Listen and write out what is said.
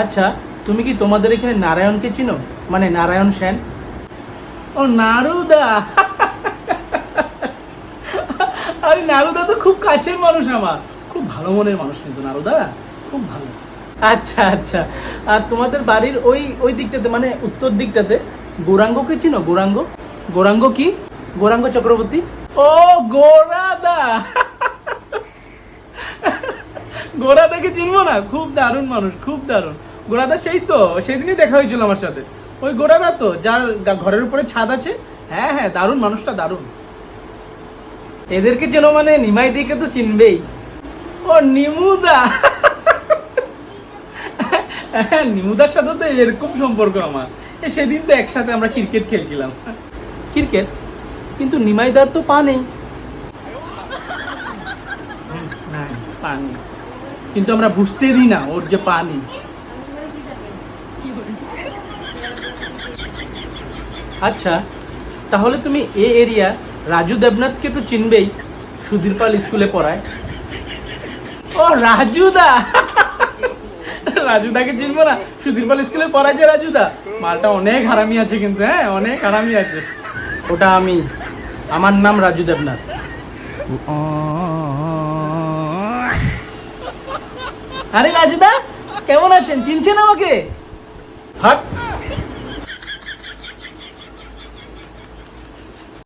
আচ্ছা, তুমি কি তোমাদের এখানে নারায়ণকে চিনো? মানে নারায়ণ সেন? ও নারুদা। আরে নারুদা তো খুব কাছের মানুষ আমার, খুব ভালো মনের মানুষ কিন্তু নারুদা, খুব ভালো। আচ্ছা আচ্ছা, আর তোমাদের বাড়ির ওই ওই দিকটাতে মানে উত্তর দিকটাতে গৌরাঙ্গকে চিনো? গৌরাঙ্গ? গৌরাঙ্গ কি? গৌরাঙ্গ চক্রবর্তী? ও গোরাদা। গোরাদাকে চিনবো না? খুব দারুণ মানুষ, খুব দারুণ। গোরাদা সেই তো সেদিনই দেখা হয়েছিল আমার সাথে। ওই গোরাদা তো যার ঘরের উপরে ছাদ আছে। হ্যাঁ হ্যাঁ, দারুণ মানুষটা, দারুণ। এদেরকে চেনো মানে নিমাই দিকে তো চিনবেই। ও নিমুদা। হ্যাঁ, নিমুদার সাথে তো এরকম সম্পর্ক আমার। সেদিন তো একসাথে আমরা ক্রিকেট খেলছিলাম। ক্রিকেট? কিন্তু নিমাইদার তো পা নেই। না, পা নেই। কিন্তু আমরা বুঝতে দিই না ওর যে পা নেই। আচ্ছা, তাহলে তুমি এ এরিয়া রাজু দেবনাথকে তো চিনবেই, সুধীর পাল স্কুলে পড়ায়। ও রাজুদা। রাজুদাকে চিনবো না? সুধীর পাল স্কুলে পড়ায় যে রাজুদা, মালটা অনেক হারামি আছে কিন্তু, হ্যাঁ অনেক হারামি আছে। ওটা আমি, আমার নাম রাজু দেবনাথ। আরে রাজুদা, কেমন আছেন? চিনছেন আমাকে? হাট।